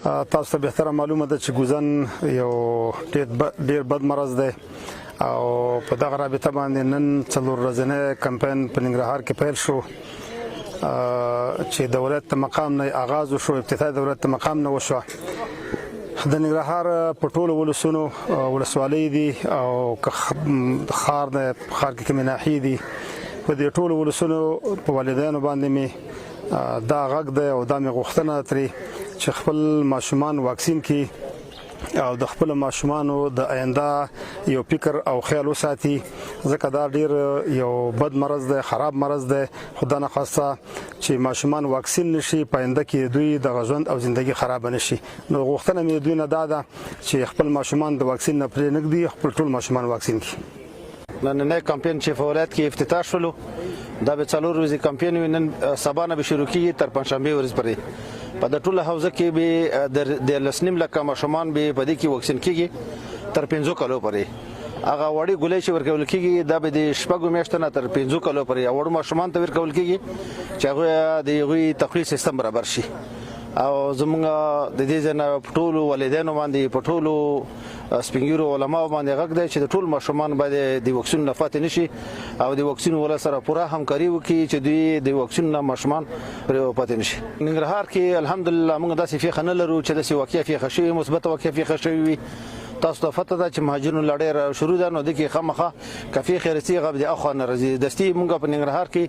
تاسو ته بهتره معلومه ده چې ګوزن یو ډېر بد مرض دی او په دغه رابطه باندې نن 4 ورځنی کمپاین په ننګرهار کې پیل شو چې د ولایت مقام نه آغاز وشو. افتتاح د ولایت مقام نه وشو. د ننګرهار په ټولو ولسونو ولسوالۍ دي او خار کې کومې ناحیې دي، په دې ټولو ولسونو په والدینو باندې مې دا غږ دی او دا مې غوښتنه ترې چې خپل ماشومان واکسین کړي او د خپل ماشومانو د آینده یو فکر او خیال وساتي، ځکه دا ډیر یو بد مرض دی، خراب مرض دی. خدا نه خواسته چې ماشومان واکسین نشي، پاینده کې دوی د ژوند او ژوندۍ خراب نشي. نو غوښتنه مې دوی نه ده چې خپل ماشومان د واکسین نه پرې نږدي، خپل ټول ماشومان واکسین کړي. نن کمپاین چې فعالیت کې افتتاح شولو، دا به 4 ورځې کمپاین نن سبا نه به شروع کیږي تر پنځشنبه ورځ پورې. په د ټوله حوزه کې به د 19 لک ماشومان به په دې کې واکسین کیږي تر 5 کالو پورې. هغه وړي ګولې چې ورکول کیږي دا به د شپږو میاشتو نه تر 5 کالو پورې وړو ماشومان ته ورکول کیږي چې هغه د یوې تخلیص سیستم برابر شي. او زمونږ د دې ځنه ټولو والدینو باندې په ټولو سپینګیرو علماء باندې غږ دی چې د ټول ماشومان باندې د واکسین نه فاتې نشي او د واکسین ول سره پوره همکاري وکړي چې دوی د واکسین نه ماشومان پرې پاتې نشي. ننګرهار کې الحمدلله موږ داسې فیخ نه لرو چې داسې واقعي فیخ شوی، مثبت واقعي فیخ شوی. تاسو ته پته ده چې مهاجرونو لړۍ شروع ده، نو د کې خامخه کافي خیرسي غو د اخو نه راځي. دستي موږ په ننګرهار کې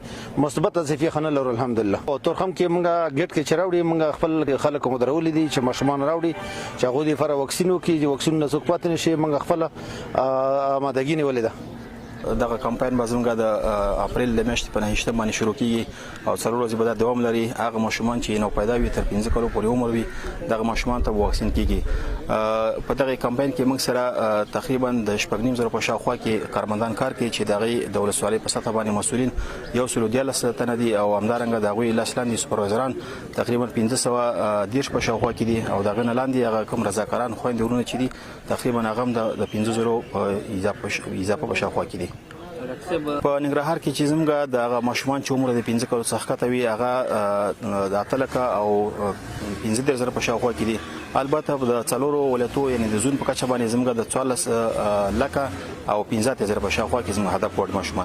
مثبت فیخ نه لرو الحمدلله. او تورخم کې موږ ګټ کې چراوړي، موږ خپل خلک مدرولې دي چې ماشومان راوړي چې هغه د فر واکسین وکړي، چې واکسین نه څوک پاتې نشي. موږ خپل آمادګي نیولې ده. دغه کمپاین به زموږ د اپریل د میاشتې په 9 باندې شروع کیږي او 4 ورځې به دوام لري. هغه ماشومان چې نو پیدا وي تر 15 کالو پورې عمر وي دغه ماشومان ته واکسین کیږي. په دغه کمپاین کې موږ سره تقریبا د 9,000 په شاوخوا کې کارمندان کار کوي چې دغه د ولسوالۍ په سطح باندې مسؤلین 114 تنه دي او همدارنګه دغه لاسلاندې سپروایزران تقریبا 1510 په شاوخوا کې دي او دغه نه لاندې هغه کوم رضاکاران خويندې ورونه چې دي تقریبا هغه د 15,000 اضافه په شاوخوا کې دي. په ننګرهار کې چې زموږ د ماشومان چې عمر د 15 کالو څخه کته وي هغه د اتلکه او 15,000 په شاوخوا کې دي. البته د 4 ولایتو یعنی د زون په کچه باندې زموږ د 14 لکه او 15,000 په شاوخوا کې زموږ هدف وړ ماشومان